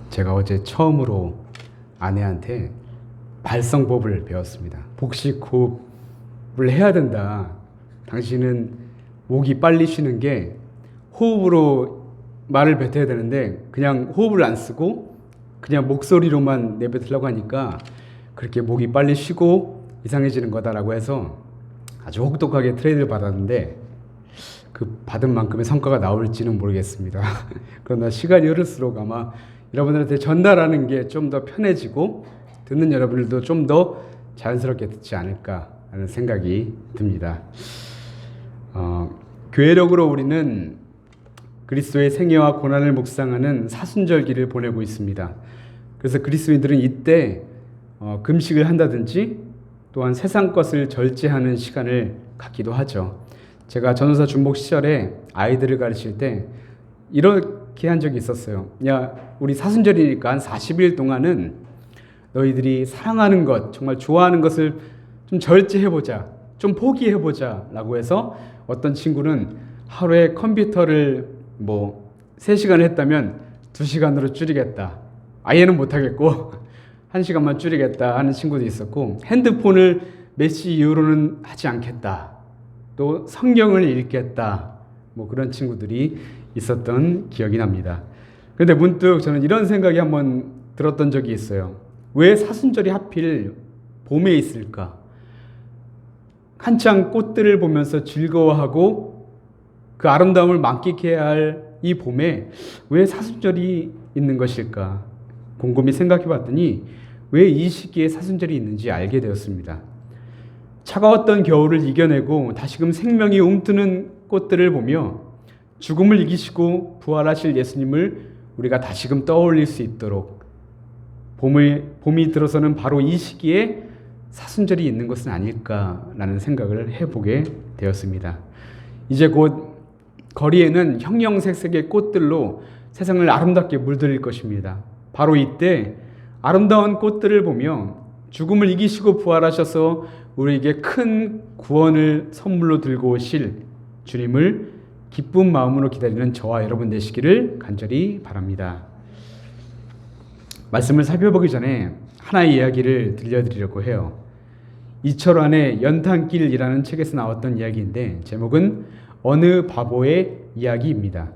제가 어제 처음으로 아내한테 발성법을 배웠습니다. 복식 호흡을 해야 된다. 당신은 목이 빨리 쉬는 게 호흡으로 말을 뱉어야 되는데 그냥 호흡을 안 쓰고 그냥 목소리로만 내뱉으려고 하니까 그렇게 목이 빨리 쉬고 이상해지는 거다라고 해서 아주 혹독하게 트레이드를 받았는데 그 받은 만큼의 성과가 나올지는 모르겠습니다. 그러나 시간이 흐를수록 아마 여러분들한테 전달하는 게 좀 더 편해지고 듣는 여러분들도 좀 더 자연스럽게 듣지 않을까 하는 생각이 듭니다. 교회력으로 우리는 그리스도의 생애와 고난을 묵상하는 사순절기를 보내고 있습니다. 그래서 그리스도인들은 이때 금식을 한다든지 또한 세상 것을 절제하는 시간을 갖기도 하죠. 제가 전도사 중복 시절에 아이들을 가르칠 때 이렇게 한 적이 있었어요. 야, 우리 사순절이니까 한 40일 동안은 너희들이 사랑하는 것, 정말 좋아하는 것을 좀 절제해보자, 좀 포기해보자 라고 해서 어떤 친구는 하루에 컴퓨터를 3시간을 했다면 2시간으로 줄이겠다. 아예는 못하겠고 1시간만 줄이겠다 하는 친구도 있었고, 핸드폰을 몇 시 이후로는 하지 않겠다. 또 성경을 읽겠다. 그런 친구들이 있었던 기억이 납니다. 그런데 문득 저는 이런 생각이 한번 들었던 적이 있어요. 왜 사순절이 하필 봄에 있을까? 한창 꽃들을 보면서 즐거워하고 그 아름다움을 만끽해야 할 이 봄에 왜 사순절이 있는 것일까? 곰곰이 생각해 봤더니 왜 이 시기에 사순절이 있는지 알게 되었습니다. 차가웠던 겨울을 이겨내고 다시금 생명이 움트는 꽃들을 보며 죽음을 이기시고 부활하실 예수님을 우리가 다시금 떠올릴 수 있도록 봄이 들어서는 바로 이 시기에 사순절이 있는 것은 아닐까라는 생각을 해보게 되었습니다. 이제 곧 거리에는 형형색색의 꽃들로 세상을 아름답게 물들일 것입니다. 바로 이때 아름다운 꽃들을 보며 죽음을 이기시고 부활하셔서 우리에게 큰 구원을 선물로 들고 오실 주님을 기쁜 마음으로 기다리는 저와 여러분 되시기를 간절히 바랍니다. 말씀을 살펴보기 전에 하나의 이야기를 들려드리려고 해요. 이철환의 연탄길이라는 책에서 나왔던 이야기인데 제목은 어느 바보의 이야기입니다.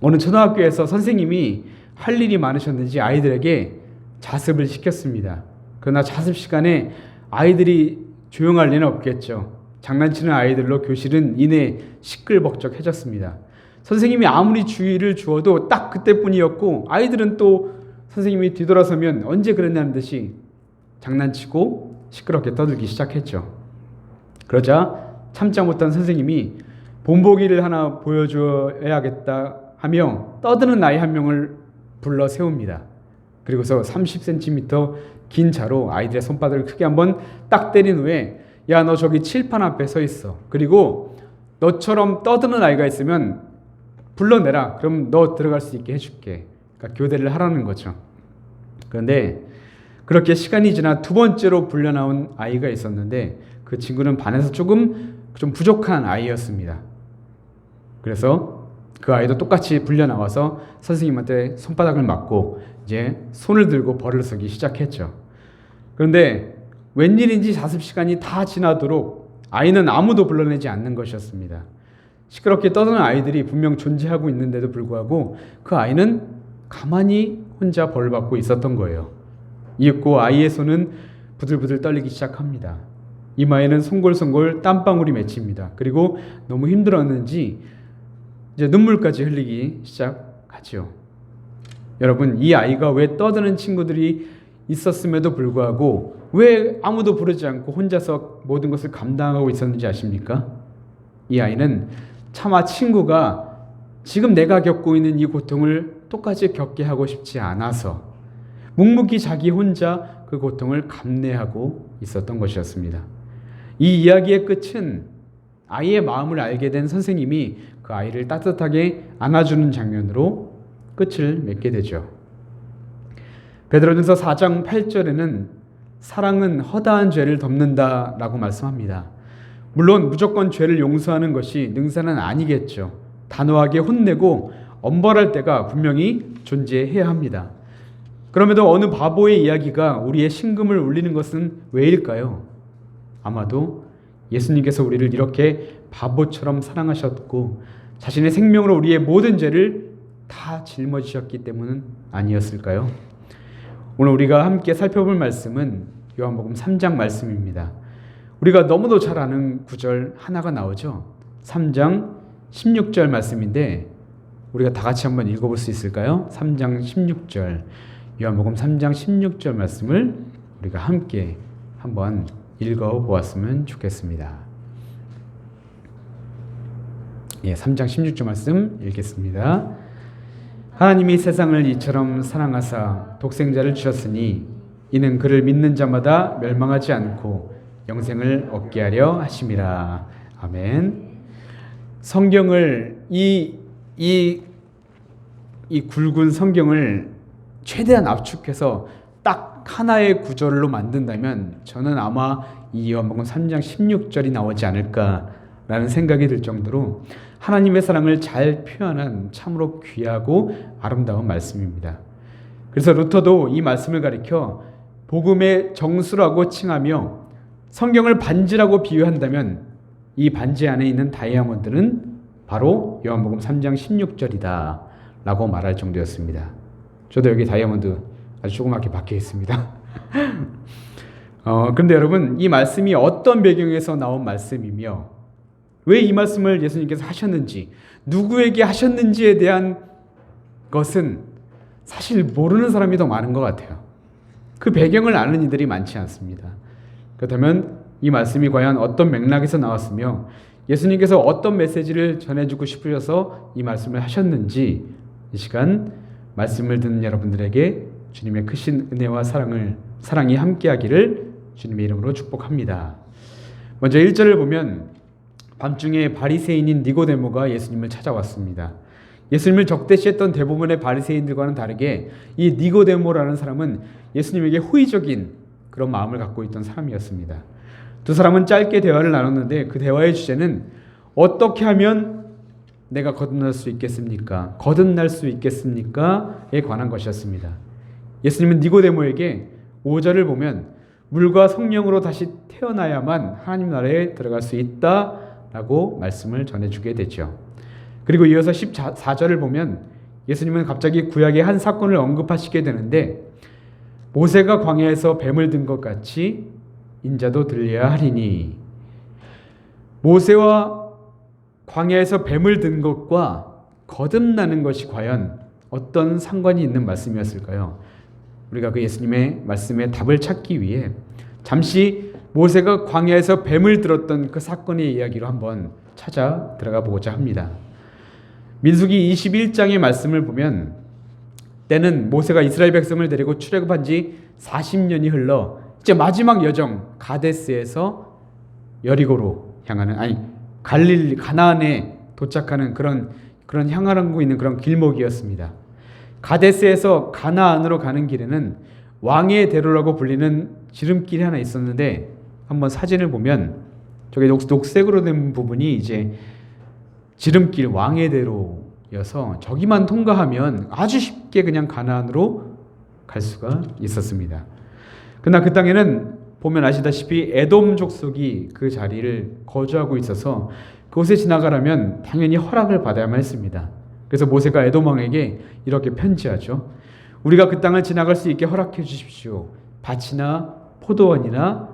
어느 초등학교에서 선생님이 할 일이 많으셨는지 아이들에게 자습을 시켰습니다. 그러나 자습 시간에 아이들이 조용할 리는 없겠죠. 장난치는 아이들로 교실은 이내 시끌벅적해졌습니다. 선생님이 아무리 주의를 주어도 딱 그때뿐이었고 아이들은 또 선생님이 뒤돌아서면 언제 그랬냐는 듯이 장난치고 시끄럽게 떠들기 시작했죠. 그러자 참자 못한 선생님이 본보기를 하나 보여줘야겠다 하며 떠드는 아이 한 명을 불러 세웁니다. 그리고서 30cm 긴 자로 아이들의 손바닥을 크게 한번 딱 때린 후에 야, 너 저기 칠판 앞에 서 있어. 그리고 너처럼 떠드는 아이가 있으면 불러내라. 그럼 너 들어갈 수 있게 해줄게. 그러니까 교대를 하라는 거죠. 그런데 그렇게 시간이 지나 두 번째로 불려 나온 아이가 있었는데 그 친구는 반에서 조금 좀 부족한 아이였습니다. 그래서 그 아이도 똑같이 불려 나와서 선생님한테 손바닥을 맞고 이제 손을 들고 벌을 서기 시작했죠. 그런데 웬일인지 자습 시간이 다 지나도록 아이는 아무도 불러내지 않는 것이었습니다. 시끄럽게 떠드는 아이들이 분명 존재하고 있는데도 불구하고 그 아이는 가만히 혼자 벌을 받고 있었던 거예요. 이윽고 아이의 손은 부들부들 떨리기 시작합니다. 이마에는 송골송골 땀방울이 맺힙니다. 그리고 너무 힘들었는지 이제 눈물까지 흘리기 시작하죠. 여러분, 이 아이가 왜 떠드는 친구들이 있었음에도 불구하고 왜 아무도 부르지 않고 혼자서 모든 것을 감당하고 있었는지 아십니까? 이 아이는 차마 친구가 지금 내가 겪고 있는 이 고통을 똑같이 겪게 하고 싶지 않아서 묵묵히 자기 혼자 그 고통을 감내하고 있었던 것이었습니다. 이 이야기의 끝은 아이의 마음을 알게 된 선생님이 그 아이를 따뜻하게 안아주는 장면으로 끝을 맺게 되죠. 베드로전서 4장 8절에는 사랑은 허다한 죄를 덮는다라고 말씀합니다. 물론 무조건 죄를 용서하는 것이 능사는 아니겠죠. 단호하게 혼내고 엄벌할 때가 분명히 존재해야 합니다. 그럼에도 어느 바보의 이야기가 우리의 심금을 울리는 것은 왜일까요? 아마도 예수님께서 우리를 이렇게 바보처럼 사랑하셨고 자신의 생명으로 우리의 모든 죄를 다 짊어지셨기 때문은 아니었을까요? 오늘 우리가 함께 살펴볼 말씀은 요한복음 3장 말씀입니다. 우리가 너무도 잘 아는 구절 하나가 나오죠. 3장 16절 말씀인데 우리가 다 같이 한번 읽어볼 수 있을까요? 3장 16절, 요한복음 3장 16절 말씀을 우리가 함께 한번 읽어보았으면 좋겠습니다. 예, 3장 16절 말씀 읽겠습니다. 하나님이 세상을 이처럼 사랑하사 독생자를 주셨으니 이는 그를 믿는 자마다 멸망하지 않고 영생을 얻게 하려 하심이라. 아멘. 성경을 이 굵은 성경을 최대한 압축해서 딱 하나의 구절로 만든다면 저는 아마 이 요한복음 3장 16절이 나오지 않을까라는 생각이 들 정도로 하나님의 사랑을 잘 표현한 참으로 귀하고 아름다운 말씀입니다. 그래서 루터도 이 말씀을 가리켜 복음의 정수라고 칭하며 성경을 반지라고 비유한다면 이 반지 안에 있는 다이아몬드는 바로 요한복음 3장 16절이다 라고 말할 정도였습니다. 저도 여기 다이아몬드 아주 조그맣게 박혀 있습니다. 그런데 여러분, 이 말씀이 어떤 배경에서 나온 말씀이며 왜 이 말씀을 예수님께서 하셨는지, 누구에게 하셨는지에 대한 것은 사실 모르는 사람이 더 많은 것 같아요. 그 배경을 아는 이들이 많지 않습니다. 그렇다면 이 말씀이 과연 어떤 맥락에서 나왔으며 예수님께서 어떤 메시지를 전해주고 싶으셔서 이 말씀을 하셨는지 이 시간 말씀을 듣는 여러분들에게 주님의 크신 은혜와 사랑이 함께하기를 주님의 이름으로 축복합니다. 먼저 1절을 보면 밤중에 바리새인인 니고데모가 예수님을 찾아왔습니다. 예수님을 적대시했던 대부분의 바리새인들과는 다르게 이 니고데모라는 사람은 예수님에게 호의적인 그런 마음을 갖고 있던 사람이었습니다. 두 사람은 짧게 대화를 나눴는데 그 대화의 주제는 어떻게 하면 내가 거듭날 수 있겠습니까? 거듭날 수 있겠습니까?에 관한 것이었습니다. 예수님은 니고데모에게 5절을 보면 물과 성령으로 다시 태어나야만 하나님 나라에 들어갈 수 있다라고 말씀을 전해주게 되죠. 그리고 이어서 14절을 보면 예수님은 갑자기 구약의 한 사건을 언급하시게 되는데 모세가 광야에서 뱀을 든 것 같이 인자도 들려야 하리니. 모세와 광야에서 뱀을 든 것과 거듭나는 것이 과연 어떤 상관이 있는 말씀이었을까요? 우리가 그 예수님의 말씀에 답을 찾기 위해 잠시 모세가 광야에서 뱀을 들었던 그 사건의 이야기로 한번 찾아 들어가 보고자 합니다. 민수기 21장의 말씀을 보면 때는 모세가 이스라엘 백성을 데리고 출애굽한 지 40년이 흘러 이제 마지막 여정 가데스에서 여리고로 향하는 가나안에 도착하는 그런 향하고 있는 그런 길목이었습니다. 가데스에서 가나안으로 가는 길에는 왕의 대로라고 불리는 지름길이 하나 있었는데 한번 사진을 보면 저기 녹색으로 된 부분이 이제 지름길 왕의 대로여서 저기만 통과하면 아주 쉽게 그냥 가나안으로 갈 수가 있었습니다. 그러나 그 땅에는 보면 아시다시피 에돔 족속이 그 자리를 거주하고 있어서 그곳에 지나가려면 당연히 허락을 받아야만 했습니다. 그래서 모세가 에돔 왕에게 이렇게 편지하죠. 우리가 그 땅을 지나갈 수 있게 허락해 주십시오. 밭이나 포도원이나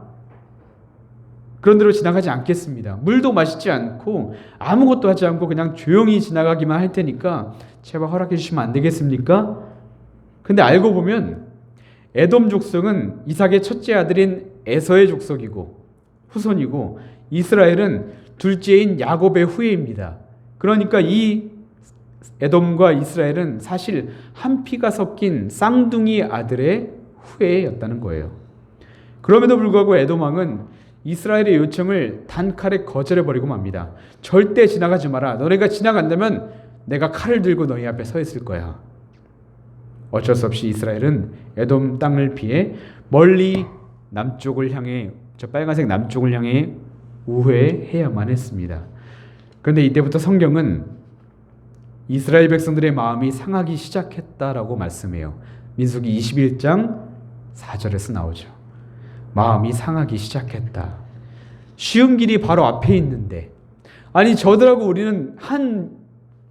그런 데로 지나가지 않겠습니다. 물도 마시지 않고 아무것도 하지 않고 그냥 조용히 지나가기만 할 테니까 제발 허락해 주시면 안 되겠습니까? 근데 알고 보면 에돔 족속은 이삭의 첫째 아들인 에서의 족속이고 후손이고 이스라엘은 둘째인 야곱의 후예입니다. 그러니까 이 에돔과 이스라엘은 사실 한 피가 섞인 쌍둥이 아들의 후예였다는 거예요. 그럼에도 불구하고 에돔 왕은 이스라엘의 요청을 단칼에 거절해버리고 맙니다. 절대 지나가지 마라. 너네가 지나간다면 내가 칼을 들고 너희 앞에 서 있을 거야. 어쩔 수 없이 이스라엘은 에돔 땅을 피해 멀리 남쪽을 향해, 저 빨간색 남쪽을 향해 우회해야만 했습니다. 그런데 이때부터 성경은 이스라엘 백성들의 마음이 상하기 시작했다라고 말씀해요. 민수기 21장 4절에서 나오죠. 마음이 상하기 시작했다. 쉬운 길이 바로 앞에 있는데, 아니 저들하고 우리는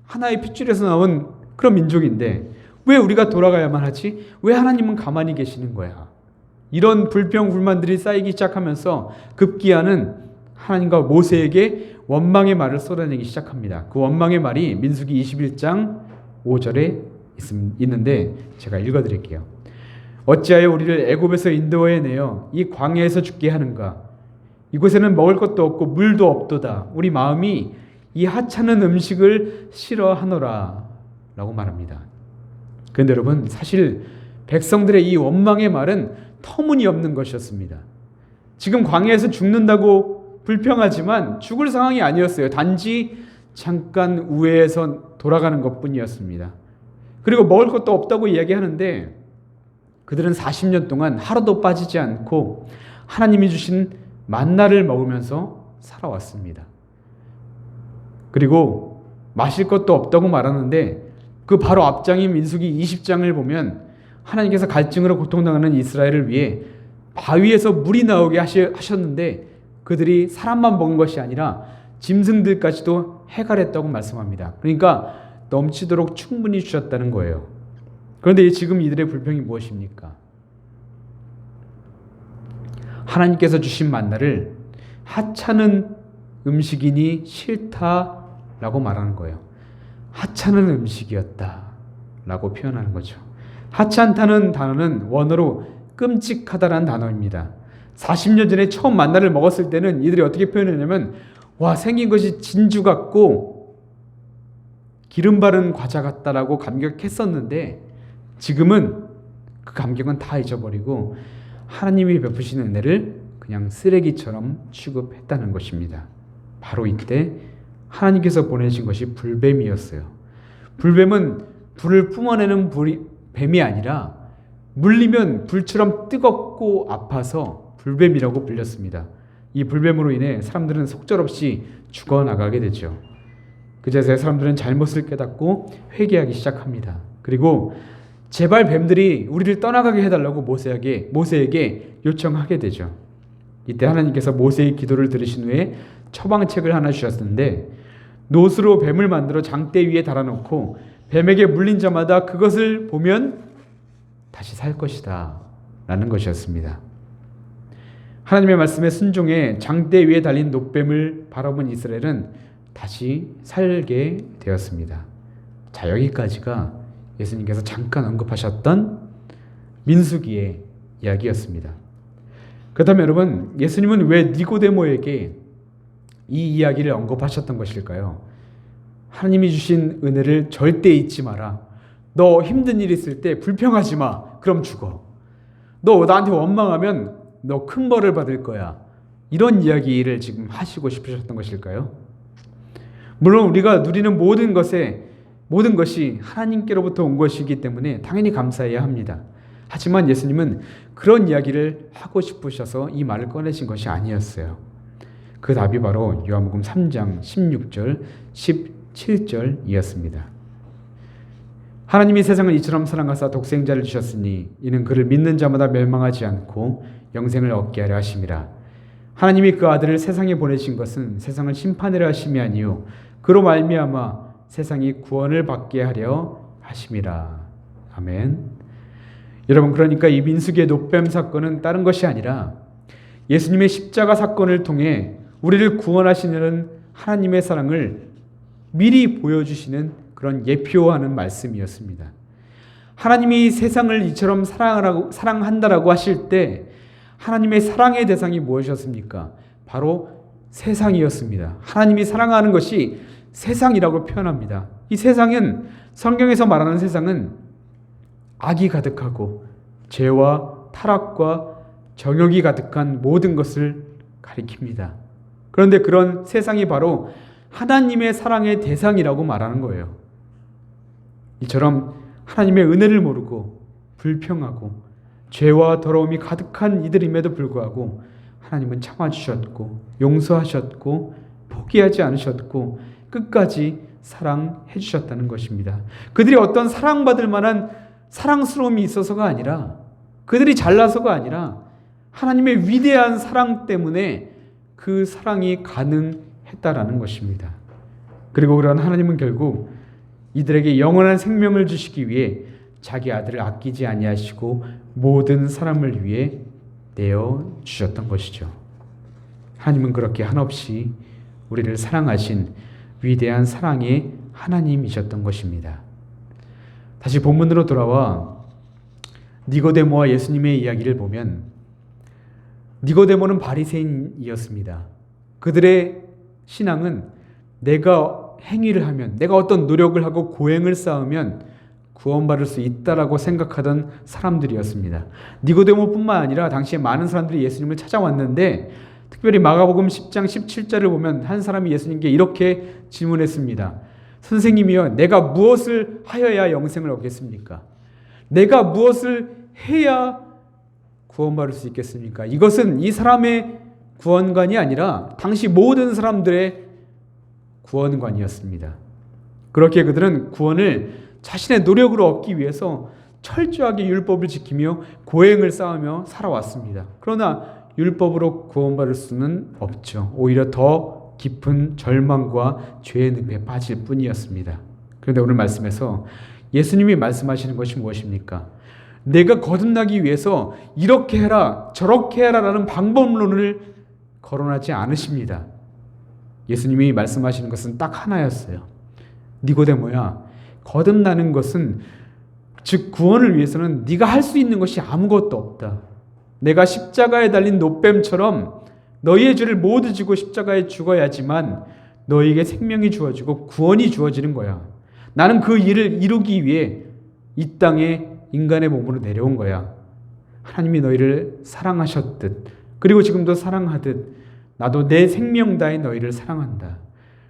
하나의 핏줄에서 나온 그런 민족인데 왜 우리가 돌아가야만 하지? 왜 하나님은 가만히 계시는 거야? 이런 불평 불만들이 쌓이기 시작하면서 급기야는 하나님과 모세에게 원망의 말을 쏟아내기 시작합니다. 그 원망의 말이 민수기 21장 5절에 있는데 제가 읽어드릴게요. 어찌하여 우리를 애굽에서 인도해내어 이 광야에서 죽게 하는가? 이곳에는 먹을 것도 없고 물도 없도다. 우리 마음이 이 하찮은 음식을 싫어하노라 라고 말합니다. 그런데 여러분, 사실 백성들의 이 원망의 말은 터무니없는 것이었습니다. 지금 광야에서 죽는다고 불평하지만 죽을 상황이 아니었어요. 단지 잠깐 우회해서 돌아가는 것뿐이었습니다. 그리고 먹을 것도 없다고 이야기하는데 그들은 40년 동안 하루도 빠지지 않고 하나님이 주신 만나를 먹으면서 살아왔습니다. 그리고 마실 것도 없다고 말하는데 그 바로 앞장인 민수기 20장을 보면 하나님께서 갈증으로 고통당하는 이스라엘을 위해 바위에서 물이 나오게 하셨는데 그들이 사람만 먹은 것이 아니라 짐승들까지도 해갈했다고 말씀합니다. 그러니까 넘치도록 충분히 주셨다는 거예요. 그런데 지금 이들의 불평이 무엇입니까? 하나님께서 주신 만나를 하찮은 음식이니 싫다라고 말하는 거예요. 하찮은 음식이었다라고 표현하는 거죠. 하찮다는 단어는 원어로 끔찍하다라는 단어입니다. 40년 전에 처음 만나를 먹었을 때는 이들이 어떻게 표현했냐면 와, 생긴 것이 진주 같고 기름 바른 과자 같다라고 감격했었는데 지금은 그 감격은 다 잊어버리고 하나님이 베푸시는 은혜를 그냥 쓰레기처럼 취급했다는 것입니다. 바로 이때 하나님께서 보내신 것이 불뱀이었어요. 불뱀은 불을 뿜어내는 뱀이 아니라 물리면 불처럼 뜨겁고 아파서 불뱀이라고 불렸습니다. 이 불뱀으로 인해 사람들은 속절없이 죽어나가게 되죠. 그제서야 사람들은 잘못을 깨닫고 회개하기 시작합니다. 그리고 제발 뱀들이 우리를 떠나가게 해달라고 모세에게 요청하게 되죠. 이때 하나님께서 모세의 기도를 들으신 후에 처방책을 하나 주셨는데 노스로 뱀을 만들어 장대 위에 달아놓고 뱀에게 물린 자마다 그것을 보면 다시 살 것이다 라는 것이었습니다. 하나님의 말씀에 순종해 장대 위에 달린 노뱀을 바라본 이스라엘은 다시 살게 되었습니다. 자, 여기까지가 예수님께서 잠깐 언급하셨던 민수기의 이야기였습니다. 그렇다면 여러분, 예수님은 왜 니고데모에게 이 이야기를 언급하셨던 것일까요? 하나님이 주신 은혜를 절대 잊지 마라. 너 힘든 일 있을 때 불평하지 마. 그럼 죽어. 너 나한테 원망하면 너 큰 벌을 받을 거야. 이런 이야기를 지금 하시고 싶으셨던 것일까요? 물론 우리가 누리는 모든 것이 하나님께로부터 온 것이기 때문에 당연히 감사해야 합니다. 하지만 예수님은 그런 이야기를 하고 싶으셔서 이 말을 꺼내신 것이 아니었어요. 그 답이 바로 요한복음 3장 16절 17절이었습니다. 하나님이 세상을 이처럼 사랑하사 독생자를 주셨으니 이는 그를 믿는 자마다 멸망하지 않고 영생을 얻게 하려 하심이라. 하나님이 그 아들을 세상에 보내신 것은 세상을 심판하려 하심이 아니요 그로 말미암아 세상이 구원을 받게 하려 하심이라. 아멘. 여러분, 그러니까 이 민수기의 노뱀 사건은 다른 것이 아니라 예수님의 십자가 사건을 통해 우리를 구원하시는 하나님의 사랑을 미리 보여주시는 그런 예표하는 말씀이었습니다. 하나님이 세상을 이처럼 사랑한다라고 하실 때 하나님의 사랑의 대상이 무엇이었습니까? 바로 세상이었습니다. 하나님이 사랑하는 것이 세상이라고 표현합니다. 이 세상은, 성경에서 말하는 세상은 악이 가득하고 죄와 타락과 정욕이 가득한 모든 것을 가리킵니다. 그런데 그런 세상이 바로 하나님의 사랑의 대상이라고 말하는 거예요. 이처럼 하나님의 은혜를 모르고 불평하고 죄와 더러움이 가득한 이들임에도 불구하고 하나님은 참아주셨고 용서하셨고 포기하지 않으셨고 끝까지 사랑해 주셨다는 것입니다. 그들이 어떤 사랑받을 만한 사랑스러움이 있어서가 아니라, 그들이 잘나서가 아니라 하나님의 위대한 사랑 때문에 그 사랑이 가능했다라는 것입니다. 그리고 그런 하나님은 결국 이들에게 영원한 생명을 주시기 위해 자기 아들을 아끼지 아니하시고 모든 사람을 위해 내어 주셨던 것이죠. 하나님은 그렇게 한없이 우리를 사랑하신 위대한 사랑의 하나님이셨던 것입니다. 다시 본문으로 돌아와 니고데모와 예수님의 이야기를 보면, 니고데모는 바리새인이었습니다. 그들의 신앙은 내가 행위를 하면, 내가 어떤 노력을 하고 고행을 쌓으면 구원받을 수 있다라고 생각하던 사람들이었습니다. 니고데모뿐만 아니라 당시에 많은 사람들이 예수님을 찾아왔는데, 특별히 마가복음 10장 17절을 보면 한 사람이 예수님께 이렇게 질문했습니다. 선생님이여, 내가 무엇을 하여야 영생을 얻겠습니까? 내가 무엇을 해야 구원받을 수 있겠습니까? 이것은 이 사람의 구원관이 아니라 당시 모든 사람들의 구원관이었습니다. 그렇게 그들은 구원을 자신의 노력으로 얻기 위해서 철저하게 율법을 지키며 고행을 쌓으며 살아왔습니다. 그러나 율법으로 구원받을 수는 없죠. 오히려 더 깊은 절망과 죄의 늪에 빠질 뿐이었습니다. 그런데 오늘 말씀에서 예수님이 말씀하시는 것이 무엇입니까? 내가 거듭나기 위해서 이렇게 해라, 저렇게 해라라는 방법론을 거론하지 않으십니다. 예수님이 말씀하시는 것은 딱 하나였어요. 니고데모야, 거듭나는 것은, 즉 구원을 위해서는 네가 할 수 있는 것이 아무것도 없다. 내가 십자가에 달린 노뱀처럼 너희의 죄를 모두 지고 십자가에 죽어야지만 너희에게 생명이 주어지고 구원이 주어지는 거야. 나는 그 일을 이루기 위해 이 땅에 인간의 몸으로 내려온 거야. 하나님이 너희를 사랑하셨듯, 그리고 지금도 사랑하듯 나도 내 생명 다해 너희를 사랑한다.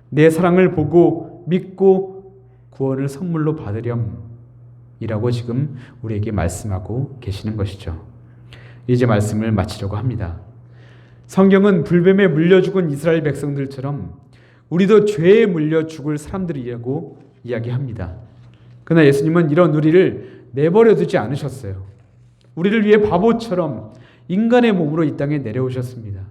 내 사랑을 보고 믿고 구원을 선물로 받으렴 이라고 지금 우리에게 말씀하고 계시는 것이죠. 이제 말씀을 마치려고 합니다. 성경은 불뱀에 물려 죽은 이스라엘 백성들처럼 우리도 죄에 물려 죽을 사람들이라고 이야기합니다. 그러나 예수님은 이런 우리를 내버려 두지 않으셨어요. 우리를 위해 바보처럼 인간의 몸으로 이 땅에 내려오셨습니다.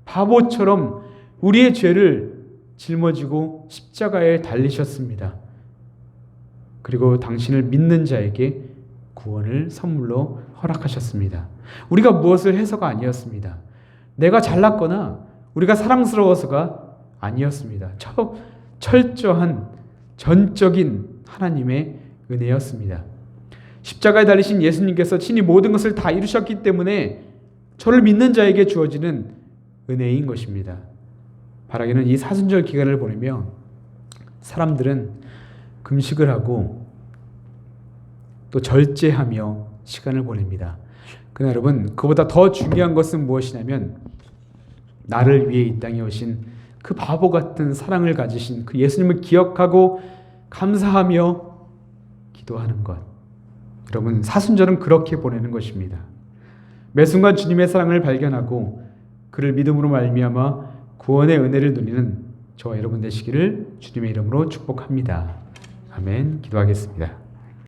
바보처럼 우리의 죄를 짊어지고 십자가에 달리셨습니다. 그리고 당신을 믿는 자에게 구원을 선물로 허락하셨습니다. 우리가 무엇을 해서가 아니었습니다. 내가 잘났거나 우리가 사랑스러워서가 아니었습니다. 철저한 전적인 하나님의 은혜였습니다. 십자가에 달리신 예수님께서 친히 모든 것을 다 이루셨기 때문에 저를 믿는 자에게 주어지는 은혜인 것입니다. 바라기는 이 사순절 기간을 보내며 사람들은 금식을 하고 또 절제하며 시간을 보냅니다. 그러나 여러분, 그보다 더 중요한 것은 무엇이냐면 나를 위해 이 땅에 오신 그 바보 같은 사랑을 가지신 그 예수님을 기억하고 감사하며 기도하는 것. 여러분, 사순절은 그렇게 보내는 것입니다. 매 순간 주님의 사랑을 발견하고 그를 믿음으로 말미암아 구원의 은혜를 누리는 저와 여러분 되시기를 주님의 이름으로 축복합니다. 아멘. 기도하겠습니다.